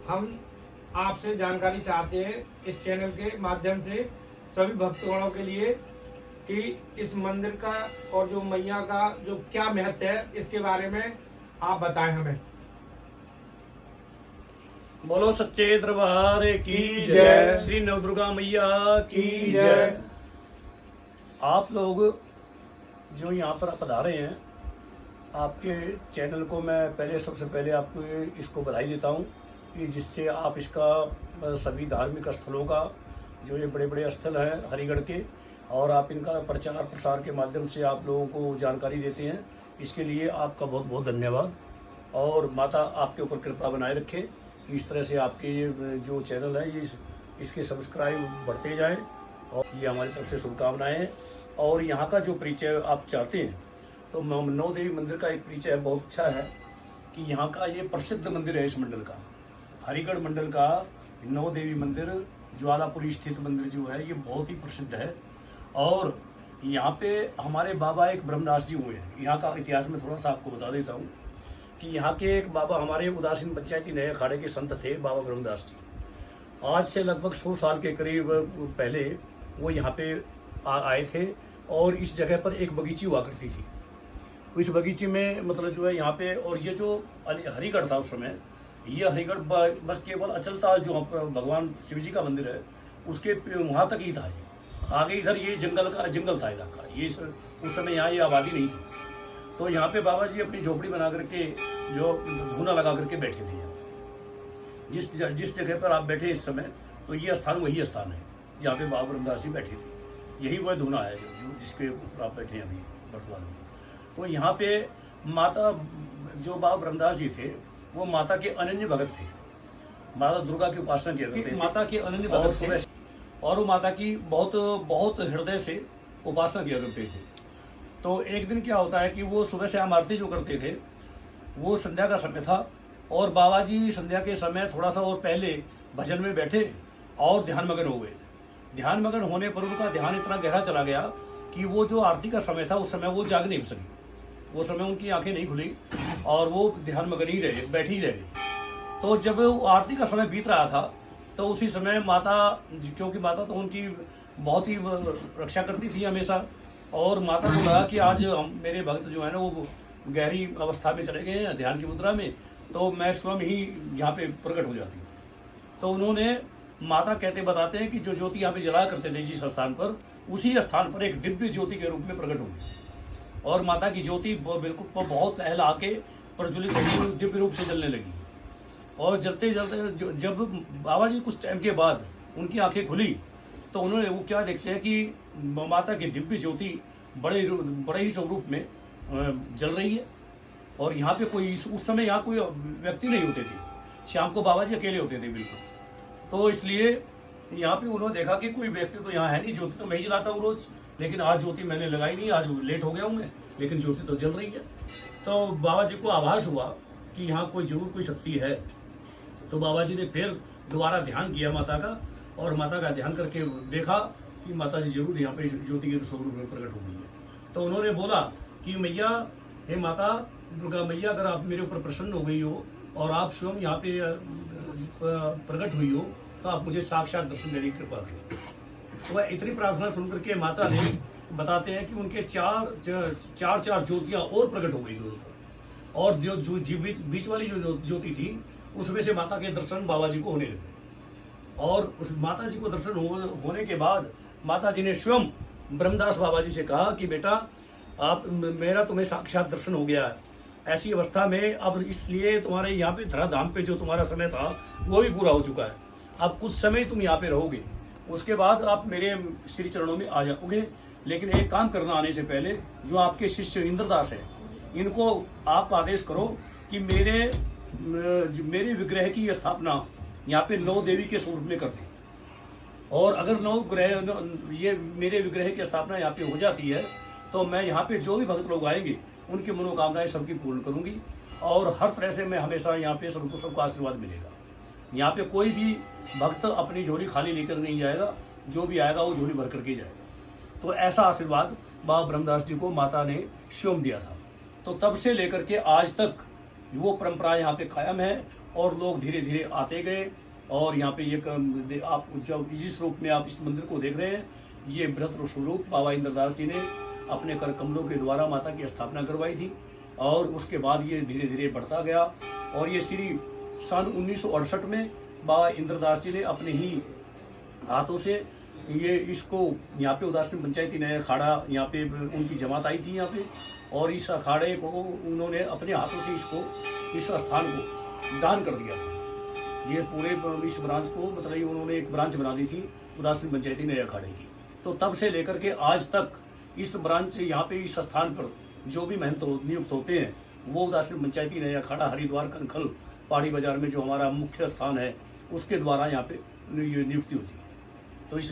हम आपसे जानकारी चाहते हैं इस चैनल के माध्यम से सभी भक्तगणों के लिए कि इस मंदिर का और जो मैया का जो क्या महत्व है इसके बारे में आप बताएं हमें। बोलो सच्चे दरबार की जय। श्री नवदुर्गा मैया की जय। जय। आप लोग जो यहाँ पर पधारे हैं, आपके चैनल को मैं सबसे पहले आपको इसको बधाई देता हूँ कि जिससे आप इसका सभी धार्मिक स्थलों का जो ये बड़े बड़े स्थल हैं हरिगढ़ के, और आप इनका प्रचार प्रसार के माध्यम से आप लोगों को जानकारी देते हैं। इसके लिए आपका बहुत बहुत धन्यवाद, और माता आपके ऊपर कृपा बनाए रखे कि इस तरह से आपके ये जो चैनल है ये इसके सब्सक्राइब बढ़ते जाएं, और ये हमारी तरफ से शुभकामनाएं हैं। और यहाँ का जो परिचय आप चाहते हैं तो नौ देवी मंदिर का एक परिचय बहुत अच्छा है कि यहाँ का ये प्रसिद्ध मंदिर है। इस मंडल का, हरिगढ़ मंडल का नौ देवी मंदिर ज्वालापुरी स्थित मंदिर जो है ये बहुत ही प्रसिद्ध है। और यहाँ पे हमारे बाबा एक ब्रह्मदास जी हुए हैं। यहाँ का इतिहास में थोड़ा सा आपको बता देता हूँ कि यहाँ के एक बाबा हमारे उदासीन पंचायती नए अखाड़े के संत थे बाबा ब्रह्मदास जी। आज से लगभग 100 साल के करीब पहले वो यहाँ पे आए थे, और इस जगह पर एक बगीची हुआ करती थी। इस बगीचे में मतलब जो है यहाँ पे, और ये जो हरिगढ़ था उस समय, ये हरिगढ़ बस केवल अचलता जो भगवान शिव जी का मंदिर है उसके वहाँ तक ही था। ये आगे इधर ये जंगल था इलाका, ये उस समय यहाँ ये आबादी नहीं थी। तो यहाँ पे बाबा जी अपनी झोपड़ी बना करके जो धूना लगा करके बैठे थे यहाँ। जिस जगह पर आप बैठे इस समय, तो ये स्थान वही स्थान है जहाँ पे बाबा ब्रह्मदास जी बैठे थे। यही वह धूना है जिसके ऊपर आप बैठे हैं अभी वर्तमान में। तो यहाँ पे माता जो बाबा ब्रह्मदास जी थे वो माता के अनन्य भगत थे, माता दुर्गा की उपासना किया करते थे, माता के अनन्य भगत थे, और वो माता की बहुत बहुत हृदय से उपासना किया करते थे। तो एक दिन क्या होता है कि वो सुबह से आरती जो करते थे, वो संध्या का समय था, और बाबा जी संध्या के समय थोड़ा सा और पहले भजन में बैठे और ध्यान मगन हो गए। ध्यान मगन होने पर उनका ध्यान इतना गहरा चला गया कि वो जो आरती का समय था उस समय वो जाग नहीं सकी, वो समय उनकी आंखें नहीं खुली और वो ध्यान मगन ही रहे, बैठी ही रह गई। तो जब आरती का समय बीत रहा था तो उसी समय माता, क्योंकि माता तो उनकी बहुत ही रक्षा करती थी हमेशा, और माता को लगा कि आज मेरे भक्त जो है ना वो गहरी अवस्था में चले गए हैं ध्यान की मुद्रा में, तो मैं स्वयं ही यहाँ पे प्रकट हो जाती हूँ। तो उन्होंने, माता कहते बताते हैं कि जो ज्योति यहाँ पे जलाया करते थे जिस स्थान पर, उसी स्थान पर एक दिव्य ज्योति के रूप में प्रकट हो गई, और माता की ज्योति बिल्कुल बहुत लहला के प्रज्वलित दिव्य रूप से जलने लगी। और जलते जलते जब बाबा जी कुछ टाइम के बाद उनकी आंखें खुली तो उन्होंने वो क्या देखते हैं कि माता की दिव्य ज्योति बड़े ही स्वरूप में जल रही है, और यहाँ पे कोई उस समय यहाँ कोई व्यक्ति नहीं होते थे, शाम को बाबा जी अकेले होते थे बिल्कुल। तो इसलिए यहाँ पे उन्होंने देखा कि कोई व्यक्ति तो यहाँ है नहीं, ज्योति तो मैं ही जलाता हूँ रोज, लेकिन आज ज्योति मैंने लगाई नहीं, आज लेट हो गया हूँ मैं, लेकिन ज्योति तो जल रही है। तो बाबा जी को आभास हुआ कि यहाँ जरूर कोई शक्ति है। तो बाबा जी ने फिर दोबारा ध्यान किया माता का, और माता का ध्यान करके देखा कि माता जी जरूर यहाँ पे ज्योति के स्वरूप में प्रकट हो गई है। तो उन्होंने बोला कि मैया, हे माता दुर्गा मैया, अगर आप मेरे ऊपर प्रसन्न हो गई हो और आप स्वयं यहाँ पे प्रकट हुई हो तो आप मुझे साक्षात दर्शन देने की कृपा करें। तो वह इतनी प्रार्थना सुनकर के माता ने बताते हैं कि उनके चार ज्योतियां और प्रकट हो गई दोनों तरफ, और जो बीच वाली जो ज्योति थी उसमें से माता के दर्शन बाबा जी को होने लगे। और उस माता जी को दर्शन होने के बाद माता जी ने स्वयं ब्रह्मदास बाबा जी से कहा कि बेटा, आप मेरा तुम्हें साक्षात दर्शन हो गया है। ऐसी अवस्था में अब इसलिए तुम्हारे यहाँ पे धराधाम पे जो तुम्हारा समय था वो भी पूरा हो चुका है। अब कुछ समय तुम यहाँ पे रहोगे, उसके बाद आप मेरे श्री चरणों में आ जाओगे। लेकिन एक काम करना, आने से पहले जो आपके शिष्य इंद्रदास हैं इनको आप आदेश करो कि मेरे विग्रह की स्थापना यहाँ पे 9 देवी के स्वरूप में कर दें। और अगर 9 ग्रह ये मेरे विग्रह की स्थापना यहाँ पे हो जाती है तो मैं यहाँ पे जो भी भक्त लोग आएंगे उनकी मनोकामनाएं सबकी पूर्ण करूंगी, और हर तरह से मैं हमेशा यहाँ पे सबको आशीर्वाद मिलेगा। यहाँ पे कोई भी भक्त अपनी झोली खाली लेकर नहीं जाएगा, जो भी आएगा वो झोली भर करके जाएगा। तो ऐसा आशीर्वाद बाबा ब्रह्मदास जी को माता ने स्वयं दिया था। तो तब से लेकर के आज तक वो परंपरा यहाँ पे कायम है, और लोग धीरे धीरे आते गए। और यहाँ पे एक आप जब जिस रूप में आप इस मंदिर को देख रहे हैं, ये व्रत स्वरूप बाबा इंद्रदास जी ने अपने कर कमलों के द्वारा माता की स्थापना करवाई थी। और उसके बाद ये धीरे धीरे बढ़ता गया और ये श्री सन 1968 में बाबा इंद्रदास जी ने अपने ही हाथों से ये इसको यहाँ पे उदासीन पंचायती नया अखाड़ा यहाँ पे उनकी जमात आई थी यहाँ पे, और इस अखाड़े को उन्होंने अपने हाथों से इसको इस स्थान को दान कर दिया था। ये पूरे इस ब्रांच को मतलब उन्होंने एक ब्रांच बना दी थी उदासीन पंचायती नए अखाड़े की। तो तब से लेकर के आज तक इस ब्रांच यहाँ पे इस स्थान पर जो भी महंत नियुक्त होते हैं वो उदासीन पंचायती नया अखाड़ा हरिद्वार कनखल पहाड़ी बाजार में जो हमारा मुख्य स्थान है उसके द्वारा यहाँ पे ये नियुक्ति होती है।